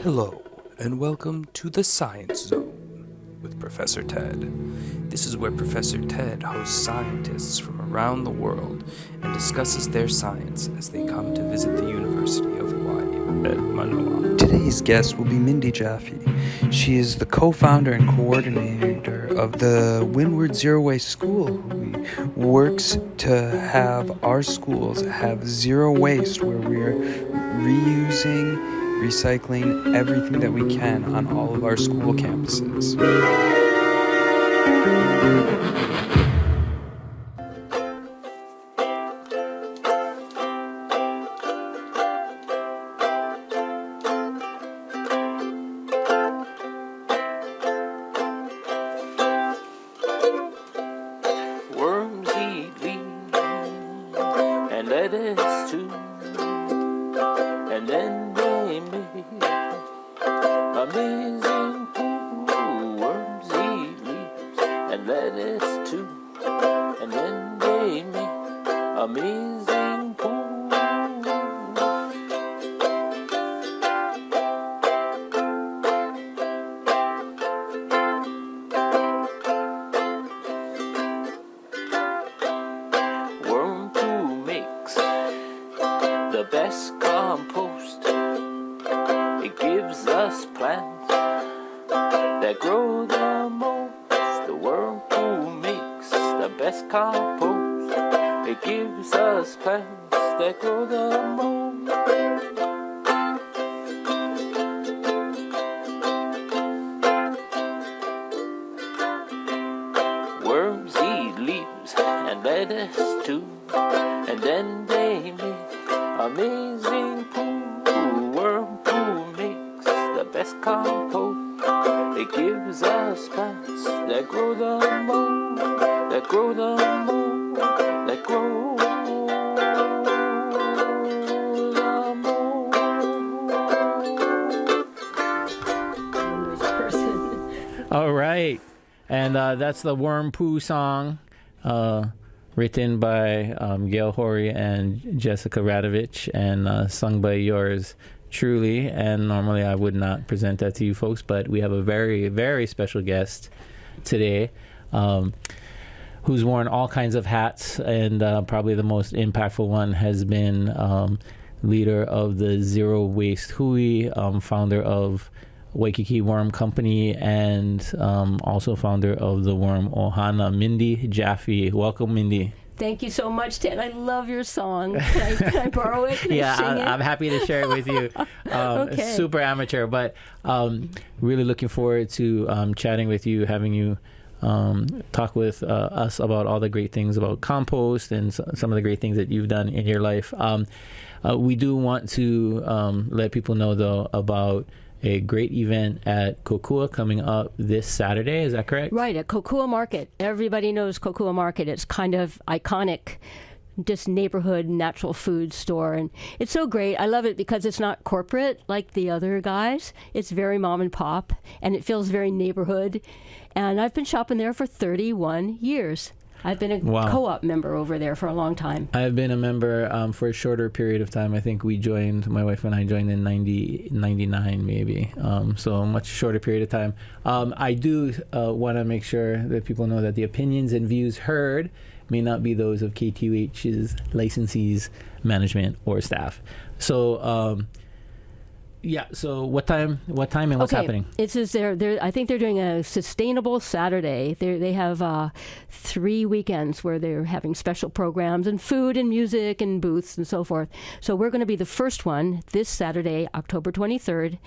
Hello, and welcome to the Science Zone with Professor Ted. This is where Professor Ted hosts scientists from around the world and discusses their science as they come to visit the University of Hawaii at Manoa. Today's guest will be Mindy Jaffe. She is the co-founder and coordinator of the Windward Zero Waste School, who works to have our schools have zero waste, where we're reusing, recycling everything that we can on all of our school campuses. Worms eat leaves and lettuce too, and then they make amazing poo. Worms eat leaves and lettuce too, and then they make amazing poo. Worm poo makes the best compost. It gives us plants that grow the most. The worm poo makes the best compost. It gives us plants that grow the most. Worms eat leaves and lettuce too, and then they make amazing poo. Worm poo makes the best compost. It gives us plants that grow the most, that grow the most, that grow the most. All right. And that's the Worm Poo song, written by Gail Horry and Jessica Radovich, and sung by yours truly. And normally I would not present that to you folks, but we have a very, very special guest today, who's worn all kinds of hats, and probably the most impactful one has been leader of the Zero Waste Hui, founder of Waikiki Worm Company, and also founder of the worm Ohana, Mindy Jaffe. Welcome, Mindy. Thank you so much, Ted. I love your song. Can I borrow it? Can I sing it? I'm happy to share it with you. Okay. Super amateur, but really looking forward to chatting with you, having you talk with us about all the great things about compost and some of the great things that you've done in your life. We do want to let people know, though, about a great event at Kokua coming up this Saturday. Is that correct? Right, at Kokua Market. Everybody knows Kokua Market. It's kind of iconic, just neighborhood natural food store. And it's so great. I love it because it's not corporate like the other guys. It's very mom and pop, and it feels very neighborhood. And I've been shopping there for 31 years. I've been a co-op member over there for a long time. I've been a member for a shorter period of time. I think my wife and I joined in 99 maybe. So a much shorter period of time. I do want to make sure that people know that the opinions and views heard may not be those of KTUH's licensees, management, or staff. So so what time and what's happening? I think they're doing a sustainable Saturday. They have 3 weekends where they're having special programs and food and music and booths and so forth. So we're going to be the first one this Saturday, October 23rd,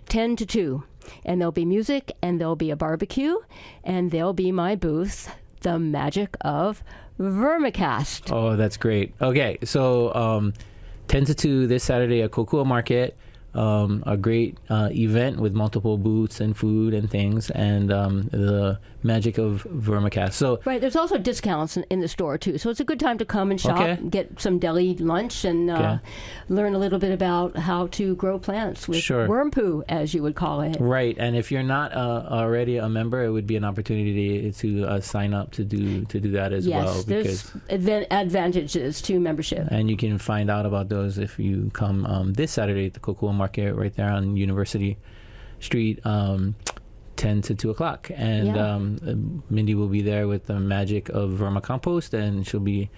10 to 2. And there'll be music, and there'll be a barbecue, and there'll be my booth, The Magic of Vermicast. Oh, that's great. Okay, so 10 to 2 this Saturday at Kokua Market. A great event with multiple booths and food and things, and the magic of vermicast. So right, there's also discounts in the store too, so it's a good time to come and shop, get some deli lunch, and learn a little bit about how to grow plants with worm poo, as you would call it. Right, and if you're not already a member, it would be an opportunity to sign up to do that as well. Yes, there's advantages to membership, and you can find out about those if you come this Saturday at the Kokua Market. market right there on University Street, 10 to 2 o'clock. And Mindy will be there with the magic of vermicompost, and she'll be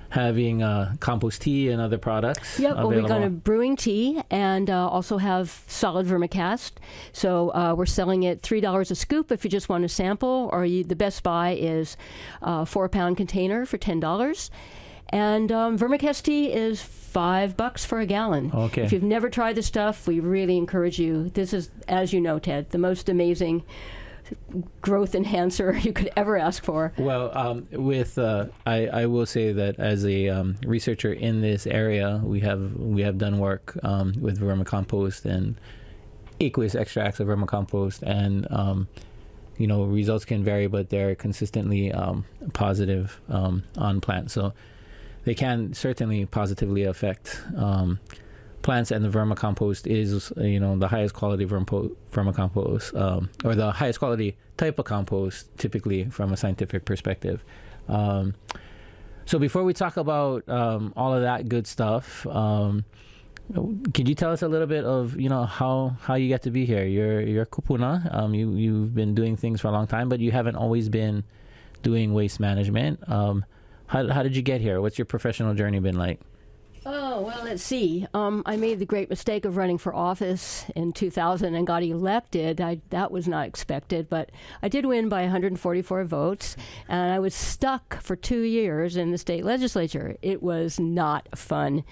having compost tea and other products. Yep, well, we're going to brewing tea and also have solid vermicast. So we're selling it $3 a scoop if you just want to sample, or the best buy is a 4-pound container for $10. And vermicast tea is $5 for a gallon. Okay. If you've never tried the stuff, we really encourage you. This is, as you know, Ted, the most amazing growth enhancer you could ever ask for. Well, I will say that as a researcher in this area, we have done work with vermicompost and aqueous extracts of vermicompost, and results can vary, but they're consistently positive on plants. So they can certainly positively affect plants, and the vermicompost is, the highest quality vermicompost, or the highest quality type of compost, typically from a scientific perspective. So before we talk about all of that good stuff, could you tell us a little bit of how you get to be here? You're kupuna. You've been doing things for a long time, but you haven't always been doing waste management. How did you get here? What's your professional journey been like? Oh, well, let's see. I made the great mistake of running for office in 2000 and got elected. That was not expected, but I did win by 144 votes, and I was stuck for 2 years in the state legislature. It was not fun.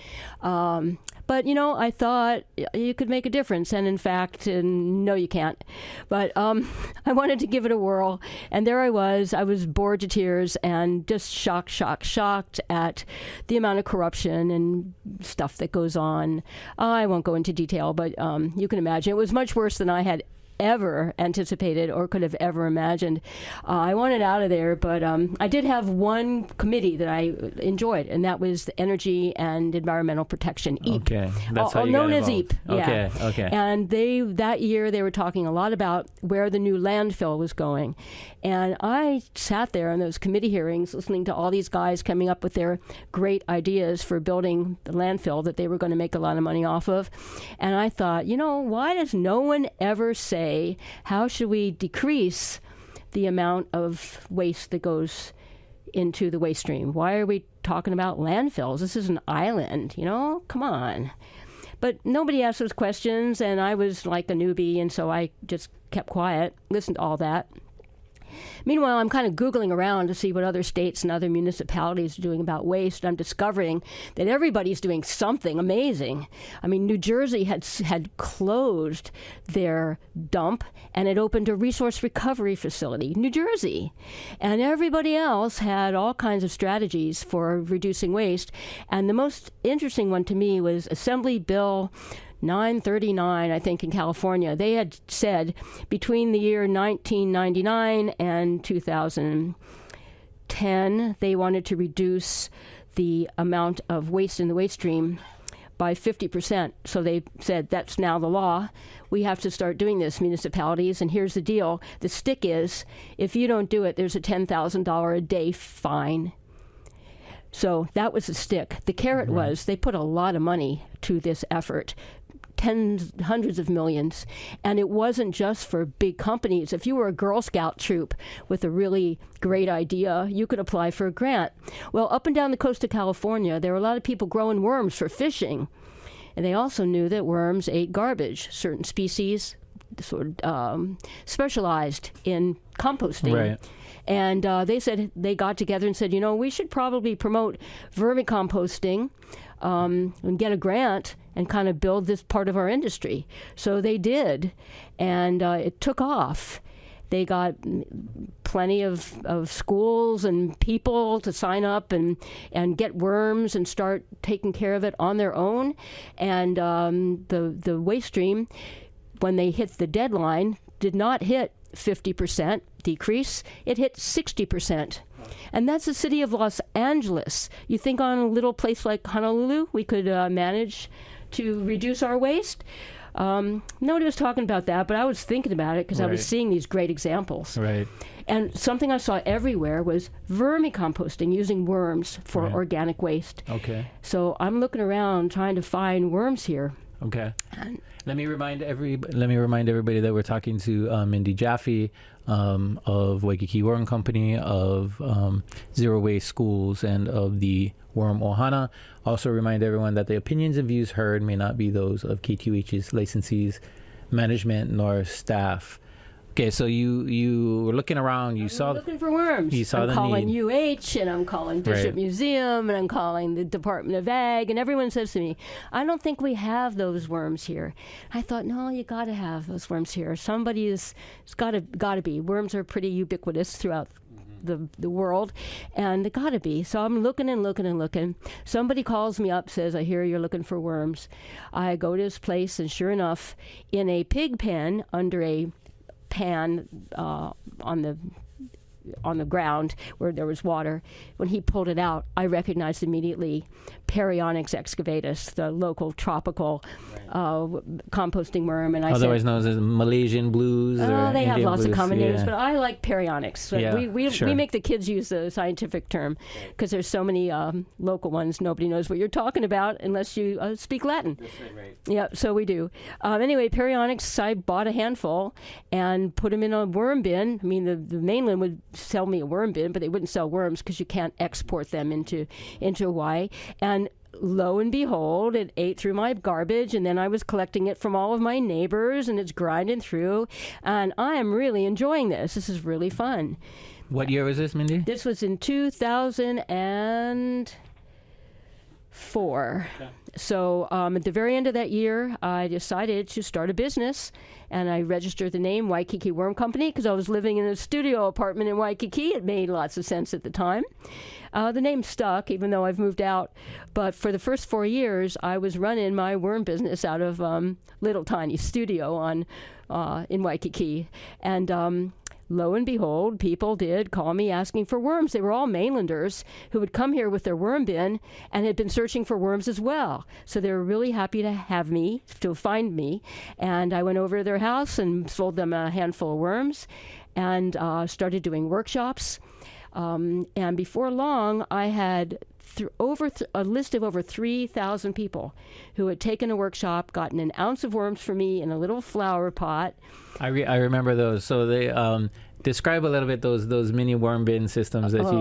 But, I thought you could make a difference. And in fact, no, you can't. But I wanted to give it a whirl. And there I was bored to tears and just shocked at the amount of corruption and stuff that goes on. I won't go into detail, but you can imagine. It was much worse than I had ever anticipated or could have ever imagined. I wanted out of there, but I did have one committee that I enjoyed, and that was the Energy and Environmental Protection, EEP. Okay, that's how you known got as involved. EEP. Yeah. Okay. And that year they were talking a lot about where the new landfill was going, and I sat there in those committee hearings listening to all these guys coming up with their great ideas for building the landfill that they were going to make a lot of money off of, and I thought, why does no one ever say, how should we decrease the amount of waste that goes into the waste stream? Why are we talking about landfills? This is an island, come on. But nobody asked those questions, and I was like a newbie, and so I just kept quiet, listened to all that. Meanwhile, I'm kind of Googling around to see what other states and other municipalities are doing about waste. I'm discovering that everybody's doing something amazing. I mean, New Jersey had closed their dump, and it opened a resource recovery facility, New Jersey. And everybody else had all kinds of strategies for reducing waste. And the most interesting one to me was Assembly Bill 939, I think, in California. They had said between the year 1999 and 2010, they wanted to reduce the amount of waste in the waste stream by 50%. So they said, that's now the law. We have to start doing this, municipalities. And here's the deal. The stick is, if you don't do it, there's a $10,000 a day fine. So that was the stick. The carrot was they put a lot of money to this effort. Hundreds of millions. And it wasn't just for big companies. If you were a Girl Scout troop with a really great idea, you could apply for a grant. Well, up and down the coast of California, there were a lot of people growing worms for fishing. And they also knew that worms ate garbage. Certain species sort of specialized in composting. Right. And they got together and said, we should probably promote vermicomposting and get a grant and kind of build this part of our industry. So they did, and it took off. They got plenty of schools and people to sign up and get worms and start taking care of it on their own. And the waste stream, when they hit the deadline, did not hit 50% decrease. It hit 60%. And that's the city of Los Angeles. You think on a little place like Honolulu, we could manage to reduce our waste? Nobody was talking about that, but I was thinking about it because I was seeing these great examples. Right. And something I saw everywhere was vermicomposting, using worms for organic waste. Okay. So I'm looking around trying to find worms here. Okay. And Let me remind everybody that we're talking to Mindy Jaffe of Waikiki Worm Company, of Zero Waste Schools, and of the Worm Ohana. Also remind everyone that the opinions and views heard may not be those of KTUH's licensees, management, nor staff. Okay, so you were looking around. You saw looking for worms. You saw I'm the calling need. UH, and I'm calling Bishop Right. Museum, and I'm calling the Department of Ag, and everyone says to me, "I don't think we have those worms here." I thought, no, you got to have those worms here. Somebody it's got to be. Worms are pretty ubiquitous throughout the world, and it got to be. So I'm looking and looking and looking. Somebody calls me up, says, "I hear you're looking for worms." I go to his place, and sure enough, in a pig pen under a pan on the ground where there was water, when he pulled it out, I recognized immediately Perionyx excavatus, the local tropical composting worm. And I Otherwise said, known as Malaysian blues. Or they have Indian lots of blues. common names, Yeah. but I like Perionyx. So Yeah, we sure. make the kids use the scientific term because there's so many local ones. Nobody knows what you're talking about unless you speak Latin. Right. Yeah, so we do. Anyway, Perionyx, I bought a handful and put them in a worm bin. I mean, the mainland would sell me a worm bin, but they wouldn't sell worms because you can't export them into Hawaii. And lo and behold, it ate through my garbage, and then I was collecting it from all of my neighbors, and it's grinding through. And I am really enjoying this. This is really fun. What year was this, Mindy? This was in 2004. Okay. So at the very end of that year, I decided to start a business, and I registered the name Waikiki Worm Company because I was living in a studio apartment in Waikiki. It made lots of sense at the time. The name stuck, even though I've moved out. But for the first 4 years, I was running my worm business out of little tiny studio in Waikiki. And lo and behold, people did call me asking for worms. They were all mainlanders who would come here with their worm bin and had been searching for worms as well. So they were really happy to find me. And I went over to their house and sold them a handful of worms and started doing workshops. And before long, I had a list of over 3,000 people who had taken a workshop, gotten an ounce of worms for me in a little flower pot. I remember those. So they describe a little bit those mini worm bin systems that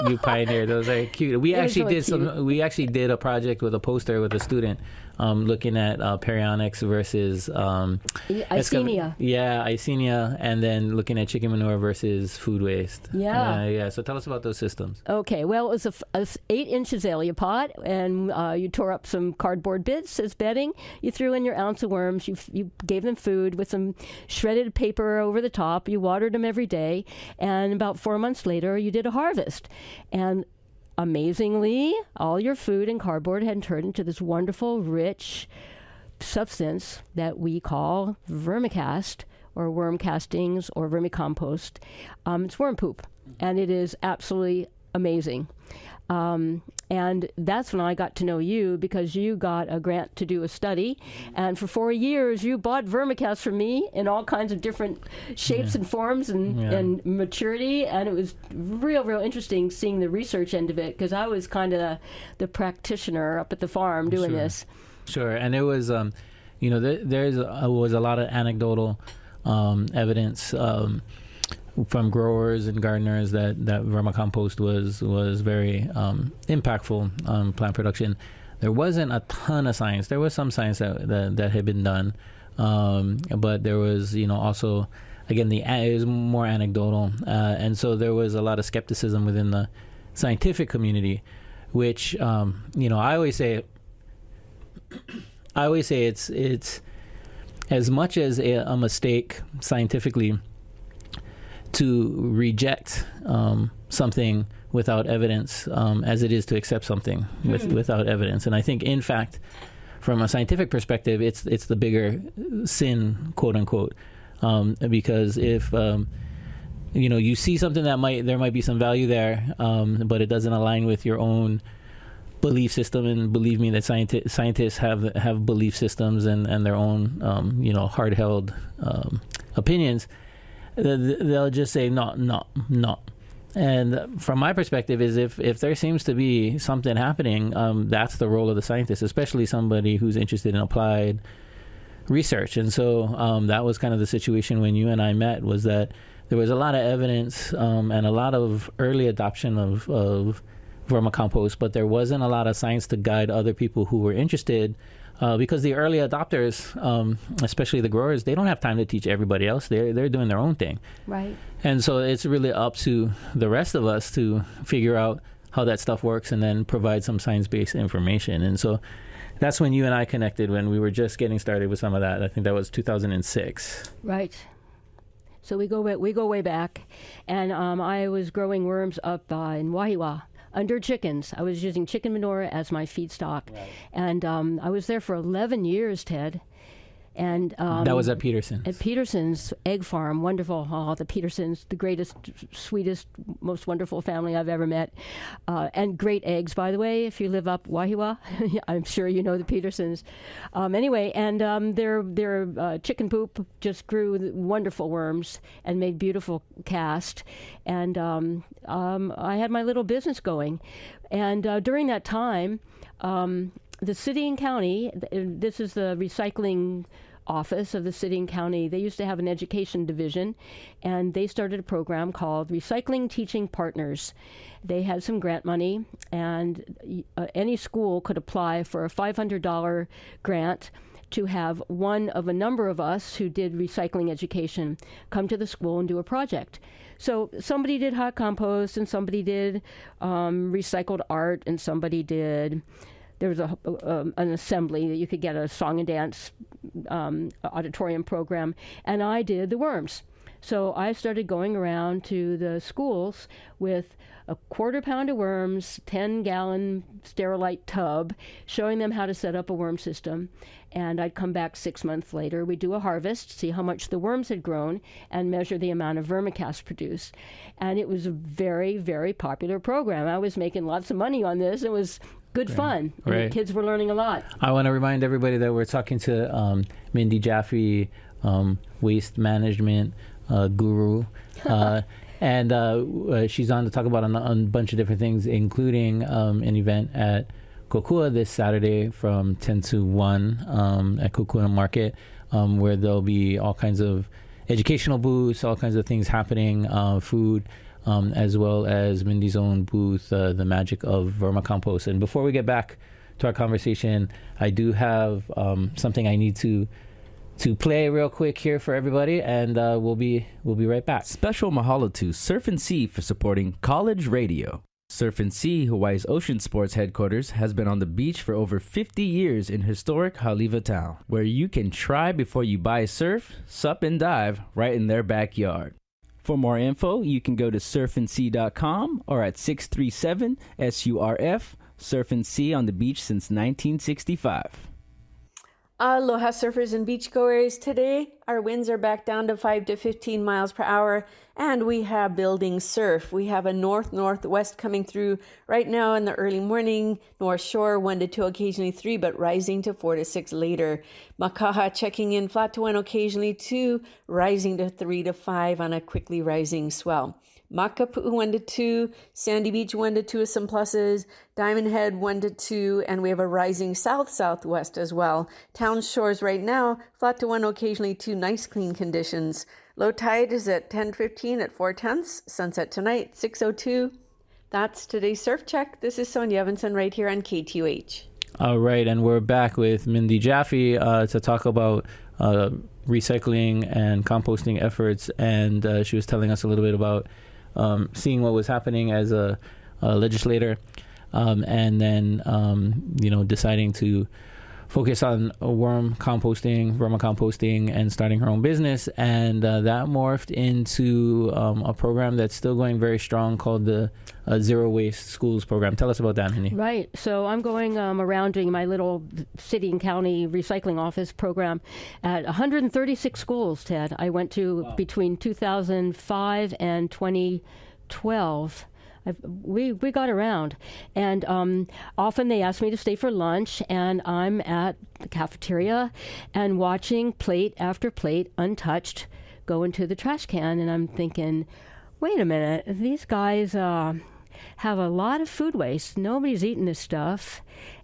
you pioneered. Those are cute. We actually did a project with a poster with a student looking at Perionyx versus Icenia. Icenia, and then looking at chicken manure versus food waste. Yeah. So tell us about those systems. Okay, well, it was a 8-inch azalea pot, and you tore up some cardboard bits as bedding. You threw in your ounce of worms. You gave them food with some shredded paper over the top. You watered them every day, and about 4 months later, you did a harvest. And amazingly, all your food and cardboard had turned into this wonderful, rich substance that we call vermicast, or worm castings, or vermicompost. It's worm poop, and it is absolutely amazing. And that's when I got to know you, because you got a grant to do a study. And for 4 years, you bought vermicast from me in all kinds of different shapes and forms and maturity. And it was real interesting seeing the research end of it, because I was kind of the practitioner up at the farm doing this. Sure. And it was, there was a lot of anecdotal evidence from growers and gardeners that vermicompost was very impactful on plant production. There wasn't a ton of science. There was some science that had been done, but there was also, again, it was more anecdotal, and so there was a lot of skepticism within the scientific community, which I always say it's as much as a mistake scientifically to reject something without evidence as it is to accept something without evidence. And I think, in fact, from a scientific perspective, it's the bigger sin, quote unquote, because if you see something there might be some value there, but it doesn't align with your own belief system. And believe me, that scientists have belief systems and their own hard-held opinions. They'll just say no. And from my perspective is if there seems to be something happening, that's the role of the scientist, especially somebody who's interested in applied research. And so that was kind of the situation when you and I met, was that there was a lot of evidence and a lot of early adoption of vermicompost, but there wasn't a lot of science to guide other people who were interested. Because the early adopters, especially the growers, they don't have time to teach everybody else. They're doing their own thing. Right. And so it's really up to the rest of us to figure out how that stuff works and then provide some science-based information. And so that's when you and I connected, when we were just getting started with some of that. I think that was 2006. Right. So we go way back. And I was growing worms up in Wahiwa. Under chickens. I was using chicken manure as my feedstock. Right. And I was there for 11 years, Ted. And that was at Peterson's. At Peterson's egg farm. Wonderful. Oh, the Petersons, the greatest, sweetest, most wonderful family I've ever met. And great eggs, by the way, if you live up Wahiwa. I'm sure you know the Petersons. Anyway, and their chicken poop just grew wonderful worms and made beautiful cast. And I had my little business going. And during that time, the city and county, this is the recycling office of the city and county, they used to have an education division, and they started a program called Recycling Teaching Partners. They had some grant money, and any school could apply for a $500 grant to have one of a number of us who did recycling education come to the school and do a project. So somebody did hot compost, and somebody did recycled art, and somebody did... There was an assembly that you could get a song and dance auditorium program, and I did the worms. So I started going around to the schools with a 1/4 pound of worms, 10-gallon Sterilite tub, showing them how to set up a worm system. And I'd come back 6 months later. We'd do a harvest, see how much the worms had grown, and measure the amount of vermicast produced. And it was a very, very popular program. I was making lots of money on this. It was good fun. And right. The kids were learning a lot. I want to remind everybody that we're talking to Mindy Jaffe, waste management guru. And she's on to talk about a bunch of different things, including an event at Kokua this Saturday from 10 to 1 at Kokua Market, where there'll be all kinds of educational booths, all kinds of things happening, food, as well as Mindy's own booth, The Magic of Vermicompost. And before we get back to our conversation, I do have something I need to play real quick here for everybody, and we'll be right back. Special mahalo to Surf and Sea for supporting College Radio. Surf and Sea, Hawaii's ocean sports headquarters, has been on the beach for over 50 years in historic Haleiwa Town, where you can try before you buy surf, sup, and dive right in their backyard. For more info, you can go to surfandsea.com or at 637-SURF. Surf and Sea on the beach since 1965. Aloha surfers and beachgoers. Today our winds are back down to 5 to 15 miles per hour, and we have building surf. We have a north-northwest coming through right now in the early morning. North shore 1 to 2, occasionally 3, but rising to 4 to 6 later. Makaha checking in flat to 1, occasionally 2, rising to 3 to 5 on a quickly rising swell. Makapu'u 1 to 2, Sandy Beach 1 to 2 with some pluses, Diamond Head 1 to 2, and we have a rising south-southwest as well. Town shores right now, flat to 1, occasionally 2, nice clean conditions. Low tide is at 10:15 at 4/10. Sunset tonight, 6:02. That's today's Surf Check. This is Sonia Evanson right here on KTUH. All right, and we're back with Mindy Jaffe to talk about recycling and composting efforts, and she was telling us a little bit about seeing what was happening as a legislator, and then deciding to focus on vermicomposting, and starting her own business, and that morphed into a program that's still going very strong called the Zero Waste Schools program. Tell us about that, Mindy. Right. So I'm going around doing my little city and county recycling office program at 136 schools, Ted. I went to between 2005 and 2012. We got around, and often they ask me to stay for lunch, and I'm at the cafeteria and watching plate after plate untouched go into the trash can, and I'm thinking, wait a minute, these guys have a lot of food waste. Nobody's eating this stuff.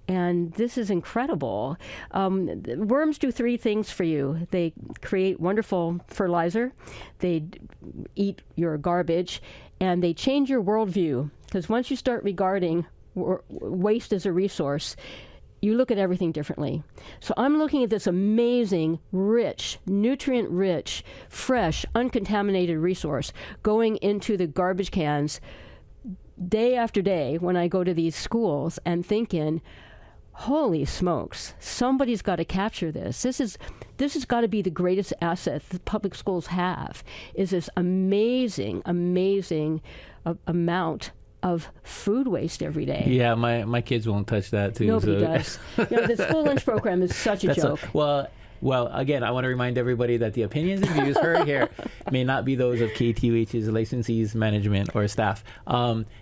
And this is incredible. Worms do 3 things for you. They create wonderful fertilizer, they eat your garbage, and they change your worldview. Because once you start regarding waste as a resource, you look at everything differently. So I'm looking at this amazing, rich, nutrient-rich, fresh, uncontaminated resource going into the garbage cans day after day when I go to these schools and thinking, holy smokes, somebody's got to capture this. This has got to be the greatest asset the public schools have, is this amazing amount of food waste every day. Yeah, my kids won't touch that too. Nobody does. The school lunch program is such a joke. Well, again, I want to remind everybody that the opinions and views heard here may not be those of KTUH's licensees, management, or staff.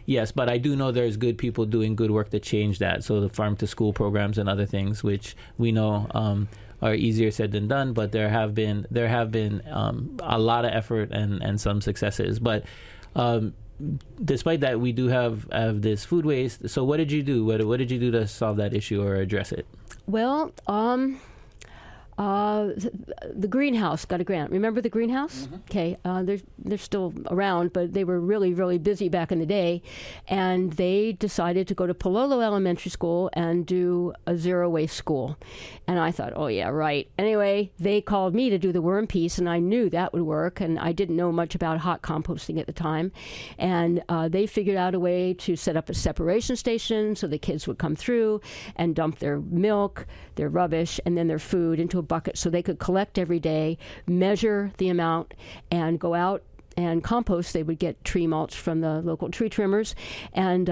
Yes, but I do know there's good people doing good work to change that. So the farm to school programs and other things, which we know are easier said than done, but there have been a lot of effort and some successes. But despite that, we do have this food waste. So what did you do? What did you do to solve that issue or address it? Well, the greenhouse got a grant. Remember the greenhouse? Mm-hmm. Okay, they're still around, but they were really, really busy back in the day, and they decided to go to Palolo Elementary School and do a zero waste school. And I thought, oh yeah, right. Anyway, they called me to do the worm piece, and I knew that would work, and I didn't know much about hot composting at the time. And they figured out a way to set up a separation station so the kids would come through and dump their milk, their rubbish, and then their food into a bucket so they could collect every day, measure the amount, and go out and compost. They would get tree mulch from the local tree trimmers. And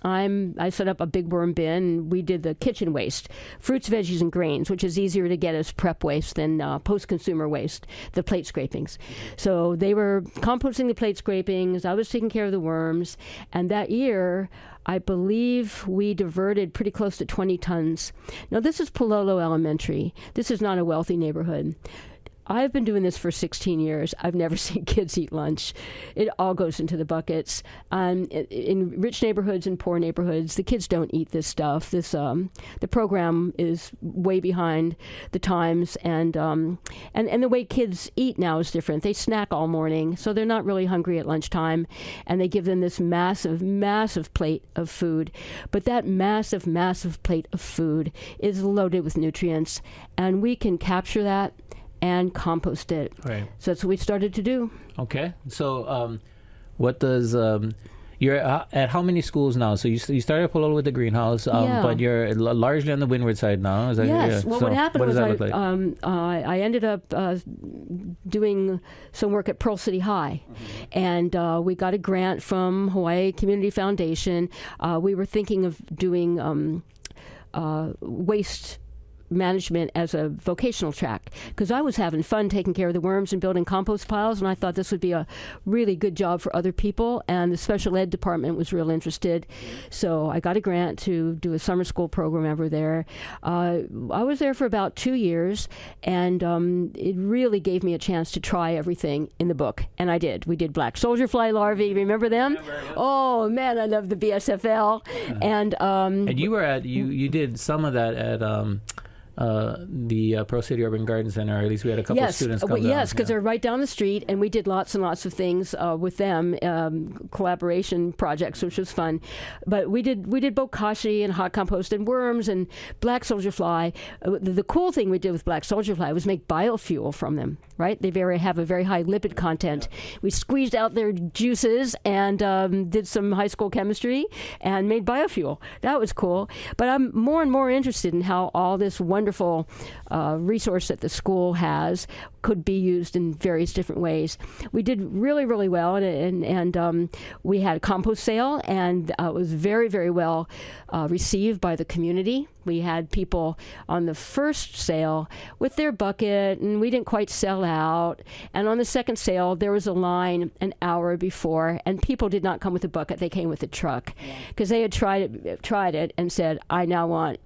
I set up a big worm bin, and we did the kitchen waste, fruits, veggies, and grains, which is easier to get as prep waste than post-consumer waste, the plate scrapings. So they were composting the plate scrapings. I was taking care of the worms. And that year, I believe we diverted pretty close to 20 tons. Now, this is Palolo Elementary. This is not a wealthy neighborhood. I've been doing this for 16 years. I've never seen kids eat lunch. It all goes into the buckets. In rich neighborhoods and poor neighborhoods, the kids don't eat this stuff. The program is way behind the times, and the way kids eat now is different. They snack all morning, so they're not really hungry at lunchtime, and they give them this massive, massive plate of food. But that massive, massive plate of food is loaded with nutrients, and we can capture that and compost it. Right. So that's what we started to do. Okay. So what does you're at how many schools now? So you started at Palolo with the greenhouse, but you're largely on the windward side now. Is that, yes. Yeah. Well, so what happened was I ended up doing some work at Pearl City High, and we got a grant from Hawaii Community Foundation. We were thinking of doing waste management as a vocational track, because I was having fun taking care of the worms and building compost piles, and I thought this would be a really good job for other people, and the special ed department was real interested. So I got a grant to do a summer school program over there. I was there for about 2 years, and it really gave me a chance to try everything in the book, and I did. We did black soldier fly larvae. Remember them? Oh man, I love the BSFL. And you were at you did some of that at the Pearl City Urban Garden Center, or at least we had a couple of students come down. Yes, because they're right down the street, and we did lots and lots of things with them, collaboration projects, which was fun. But we did bokashi and hot compost and worms and black soldier fly. The cool thing we did with black soldier fly was make biofuel from them, right? They have a very high lipid content. We squeezed out their juices and did some high school chemistry and made biofuel. That was cool. But I'm more and more interested in how all this wonderful resource that the school has could be used in various different ways. We did really, really well, and we had a compost sale, and it was very, very well received by the community. We had people on the first sale with their bucket, and we didn't quite sell out. And on the second sale, there was a line an hour before, and people did not come with a bucket. They came with a truck because they had tried it and said, I now want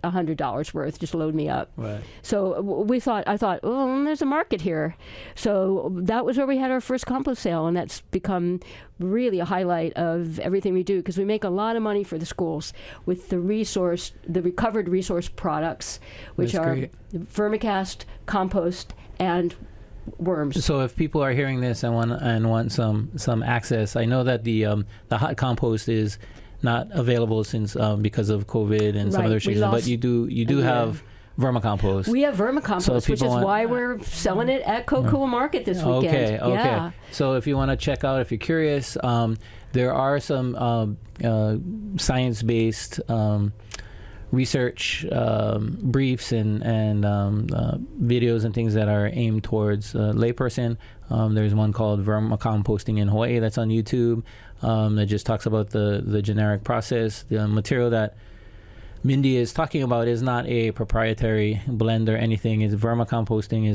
$100 worth. Just load me up. Right. So I thought, well, there's a market here. So that was where we had our first compost sale, and that's become really a highlight of everything we do, because we make a lot of money for the schools with the recovered resource products, which That's are great. vermicast, compost, and worms. So if people are hearing this and want some access, I know that the hot compost is not available since because of COVID and some Right. other We reasons, but lost you do have vermicompost. We have vermicompost, So if which is people want- why we're selling it at Kokoa Market this weekend. Okay. Yeah. So if you want to check out, if you're curious, there are some science-based research briefs and videos and things that are aimed towards layperson. There's one called Vermicomposting in Hawaii that's on YouTube that just talks about the generic process. The material that Mindy is talking about is not a proprietary blend or anything. Is vermicomposting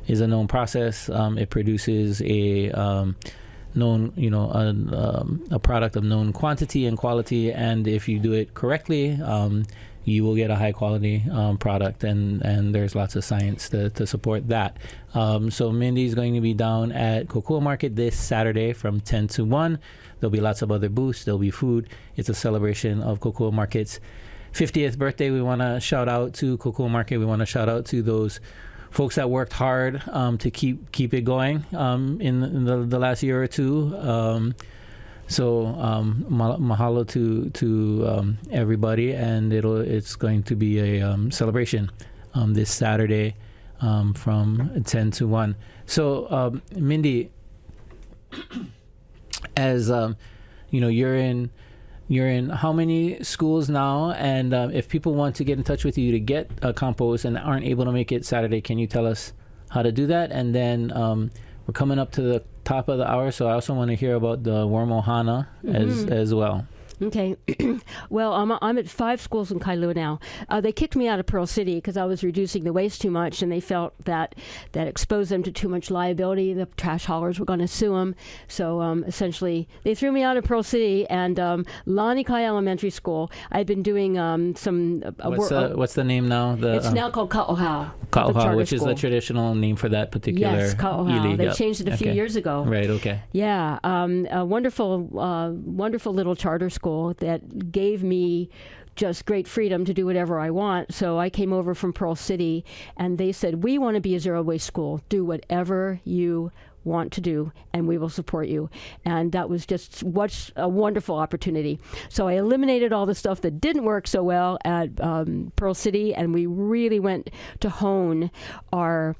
is a known process. It produces a known, a product of known quantity and quality, and if you do it correctly, you will get a high quality product, and there's lots of science to support that. So Mindy's going to be down at Kokoa Market this Saturday from 10 to 1. There'll be lots of other booths. There'll be food. It's a celebration of Kokoa Market's 50th birthday. We want to shout out to Kokoa Market. We want to shout out to those folks that worked hard to keep it going in the last year or two. Mahalo to everybody, and it's going to be a celebration this Saturday from 10 to 1. So Mindy, as you're in how many schools now, and if people want to get in touch with you to get a compost and aren't able to make it Saturday, can you tell us how to do that? And then we're coming up to the top of the hour, so I also want to hear about the worm Ohana as well. Okay. Well, I'm at 5 schools in Kailua now. They kicked me out of Pearl City because I was reducing the waste too much, and they felt that exposed them to too much liability. The trash haulers were going to sue them. So essentially, they threw me out of Pearl City, and Lanikai Elementary School. I'd been doing some... what's the name now? It's now called Ka'ohau. Ka'ohau, which is the traditional name for that particular... Yes, Ka'ohau. They changed it a few years ago. Right, okay. Yeah, a wonderful little charter school that gave me just great freedom to do whatever I want. So I came over from Pearl City, and they said, we want to be a zero waste school. Do whatever you want to do, and we will support you. And that was just a wonderful opportunity. So I eliminated all the stuff that didn't work so well at Pearl City, and we really went to hone our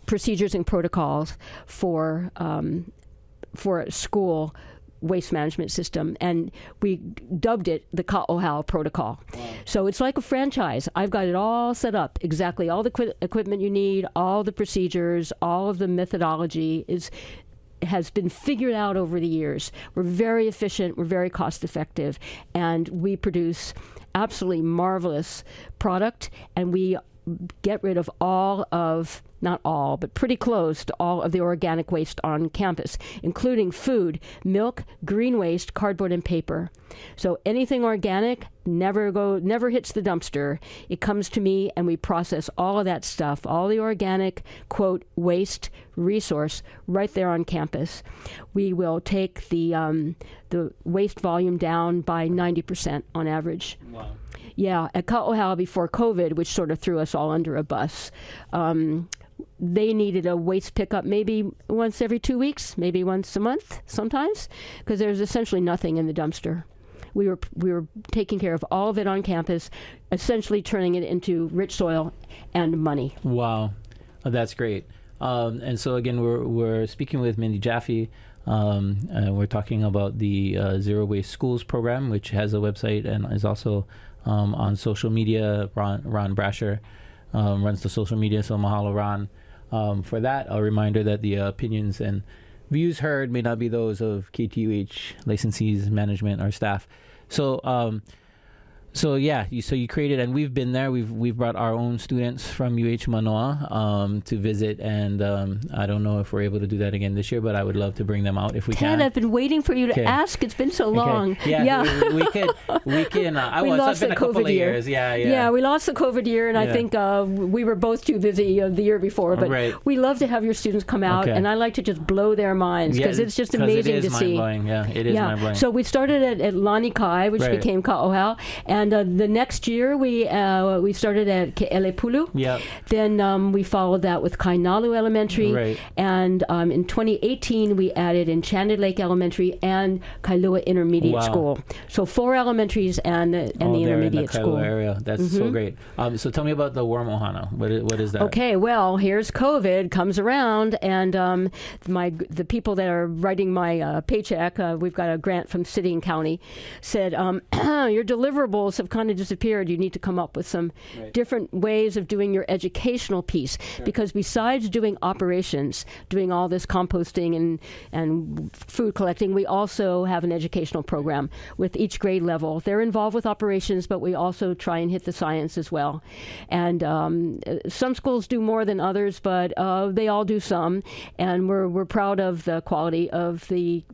procedures and protocols for a school waste management system, and we dubbed it the Ka'ohau protocol. Wow. So it's like a franchise. I've got it all set up, exactly all the equipment you need, all the procedures, all of the methodology has been figured out over the years. We're very efficient, we're very cost effective, and we produce absolutely marvelous product, and we get rid of not all, but pretty close to all of the organic waste on campus, including food, milk, green waste, cardboard, and paper. So anything organic never hits the dumpster. It comes to me, and we process all of that stuff, all the organic, quote, waste resource right there on campus. We will take the waste volume down by 90% on average. Wow. Yeah, at Ka'ohau before COVID, which sort of threw us all under a bus, they needed a waste pickup maybe once every 2 weeks, maybe once a month sometimes, because there's essentially nothing in the dumpster. We were taking care of all of it on campus, essentially turning it into rich soil and money. Wow, that's great. And so again, we're speaking with Mindy Jaffe. We're talking about the Zero Waste Schools program, which has a website and is also on social media. Ron Brasher runs the social media, so mahalo, Ron, for that. A reminder that the opinions and views heard may not be those of KTUH licensees, management, or staff. So So you created, and we've been there. We've brought our own students from UH Manoa to visit, and I don't know if we're able to do that again this year, but I would love to bring them out if we can. Ted, I've been waiting for you to ask. It's been so long. Okay. Yeah. We can. We lost it's been the a couple COVID of year. years. Yeah. Yeah, we lost the COVID year, and I think we were both too busy the year before. But we love to have your students come out, and I like to just blow their minds because it's just amazing to see. Yeah, it is mind-blowing. So we started at Lani Kai, which became Ka'ohau, and the next year we started at Ke'elepulu. Yeah. Then we followed that with Kainalu Elementary, and in 2018 we added Enchanted Lake Elementary and Kailua Intermediate School. So 4 elementaries and the intermediate school. Area. That's so great. So tell me about the worm ohana. What is that? Okay, well, here's COVID comes around, and the people that are writing my paycheck, we've got a grant from city and county, said your deliverables have kind of disappeared. You need to come up with some different ways of doing your educational piece, because besides doing operations, doing all this composting and food collecting, we also have an educational program with each grade level. They're involved with operations, but we also try and hit the science as well. And some schools do more than others, but they all do some. And we're proud of the quality of the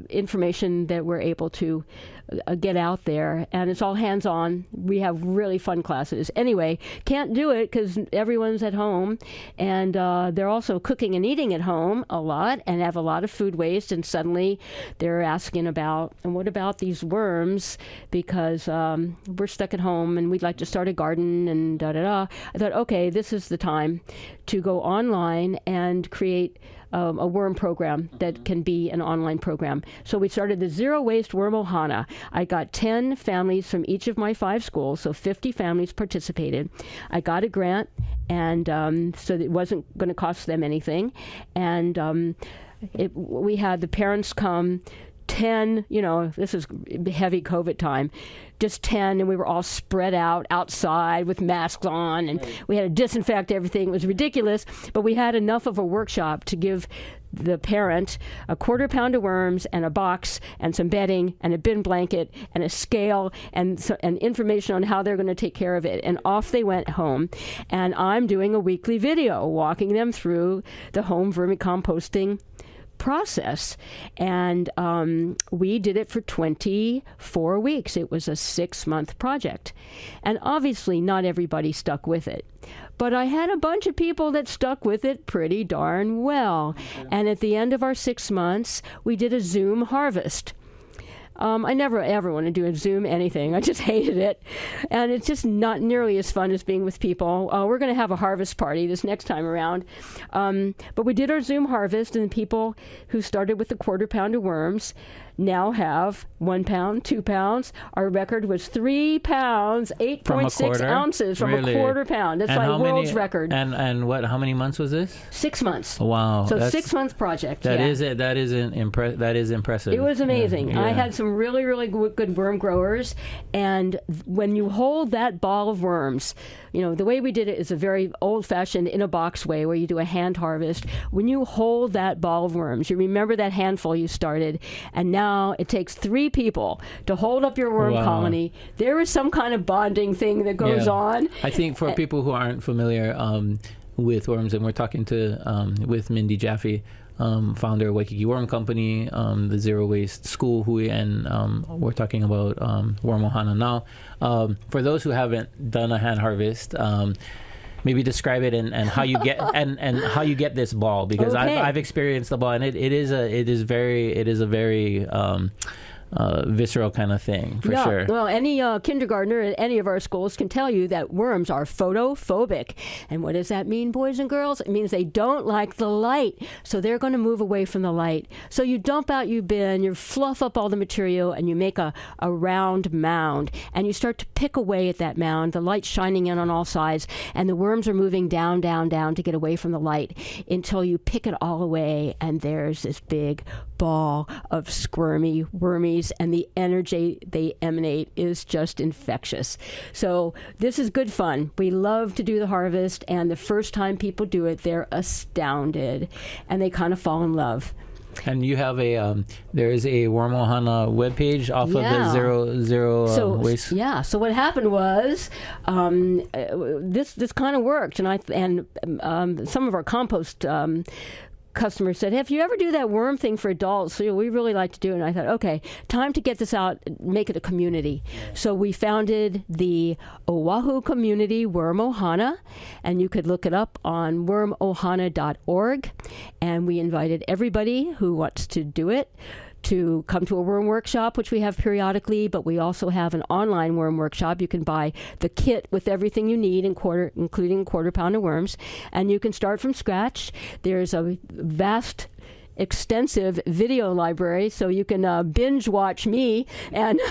information that we're able to get out there, and it's all hands-on. We have really fun classes. Anyway, can't do it because everyone's at home, and they're also cooking and eating at home a lot and have a lot of food waste, and suddenly they're asking about, and what about these worms, because we're stuck at home and we'd like to start a garden and da-da-da. I thought, okay, this is the time to go online and create a worm program that can be an online program. So we started the Zero Waste Worm Ohana. I got 10 families from each of my 5 schools, so 50 families participated. I got a grant, and so it wasn't going to cost them anything. And we had the parents come, 10, this is heavy COVID time, just 10, and we were all spread out outside with masks on, and we had to disinfect everything. It was ridiculous, but we had enough of a workshop to give the parent a 1/4 pound of worms and a box and some bedding and a bin blanket and a scale and information on how they're going to take care of it. And off they went home. And I'm doing a weekly video walking them through the home vermicomposting process, and we did it for 24 weeks. It was a 6-month project, and obviously not everybody stuck with it, but I had a bunch of people that stuck with it pretty darn well. And at the end of our 6 months, we did a Zoom harvest. I never ever want to do a Zoom anything. I just hated it. And it's just not nearly as fun as being with people. We're going to have a harvest party this next time around. But we did our Zoom harvest, and the people who started with the 1/4 pound of worms now have 1 pound, 2 pounds. Our record was 3 pounds, 8.6 ounces from a 1/4 pound. That's my world's record. And what? How many months was this? 6 months. Wow. So 6-month project. That is impressive. It was amazing. Yeah. I had some really, really good worm growers, and when you hold that ball of worms, the way we did it is a very old-fashioned in-a-box way where you do a hand harvest. When you hold that ball of worms, you remember that handful you started, and now it takes 3 people to hold up your worm colony. There is some kind of bonding thing that goes on. I think for people who aren't familiar with worms, and we're talking to with Mindy Jaffe, founder of Waikiki Worm Company, the Zero Waste School, we're talking about Worm Ohana now. For those who haven't done a hand harvest, maybe describe it and how you get and how you get this ball, because I've experienced the ball, and it is a very visceral kind of thing, for sure. Well, any kindergartner at any of our schools can tell you that worms are photophobic. And what does that mean, boys and girls? It means they don't like the light, so they're going to move away from the light. So you dump out your bin, you fluff up all the material, and you make a round mound, and you start to pick away at that mound, the light's shining in on all sides, and the worms are moving down, down, down to get away from the light until you pick it all away, and there's this big ball of squirmy wormies, and the energy they emanate is just infectious. So this is good fun. We love to do the harvest, and the first time people do it, they're astounded, and they kind of fall in love. And you have there is a Worm Ohana webpage off of the zero waste. Yeah. So what happened was this kind of worked, and some of our compost customers said, hey, if you ever do that worm thing for adults, so we really like to do it. And I thought, okay, time to get this out, make it a community. So we founded the Oʻahu community, Worm Ohana, and you could look it up on vermicompost.org. And we invited everybody who wants to do it to come to a worm workshop, which we have periodically, but we also have an online worm workshop. You can buy the kit with everything you need, including a quarter pound of worms, and you can start from scratch. There's a vast extensive video library, so you can binge watch me, and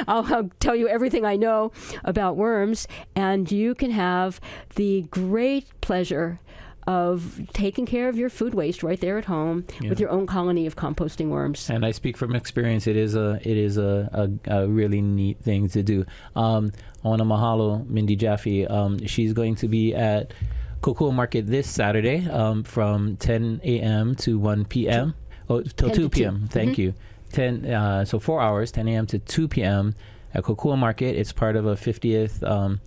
I'll tell you everything I know about worms, and you can have the great pleasure of taking care of your food waste right there at home with your own colony of composting worms. And I speak from experience. It is a really neat thing to do. I want to mahalo Mindy Jaffe. She's going to be at Kokua Market this Saturday from 10 a.m. to 1 p.m. Till 2 p.m. Thank you. 4 hours, 10 a.m. to 2 p.m. at Kokua Market. It's part of a 50th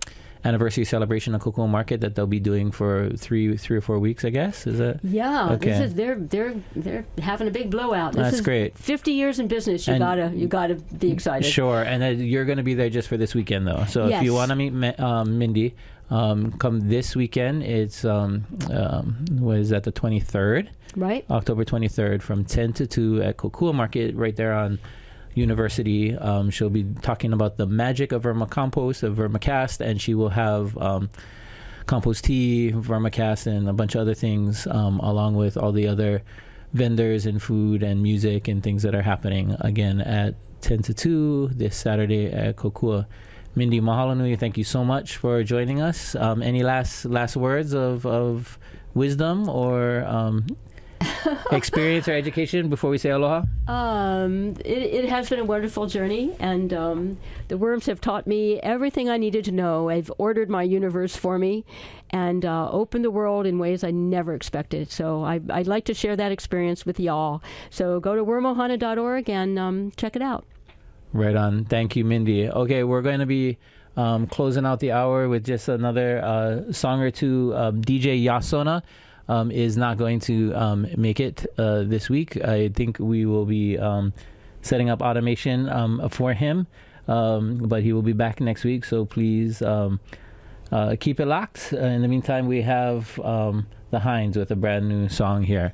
anniversary celebration of Kokua Market that they'll be doing for three or 4 weeks, I guess. Is that? Yeah. Okay. They're having a big blowout. That's great. 50 years in business. You gotta be excited. Sure. And you're going to be there just for this weekend, though. So if you want to meet Mindy, come this weekend. It's what is that? The 23rd. Right. October 23rd from 10 to 2 at Kokua Market, right there on University. She'll be talking about the magic of vermicompost, of vermicast, and she will have compost tea, vermicast, and a bunch of other things, along with all the other vendors and food and music and things that are happening again at 10 to 2 this Saturday at Kokua. Mindy, mahalo nui. Thank you so much for joining us. Any last words of wisdom or experience or education before we say aloha? It has been a wonderful journey, and the worms have taught me everything I needed to know. They've ordered my universe for me and opened the world in ways I never expected. So I'd like to share that experience with y'all. So go to wormohana.org and check it out. Right on. Thank you, Mindy. Okay, we're going to be closing out the hour with just another song or two. DJ Yasona is not going to make it this week. I think we will be setting up automation for him, but he will be back next week, so please keep it locked. In the meantime, we have the Hines with a brand new song here.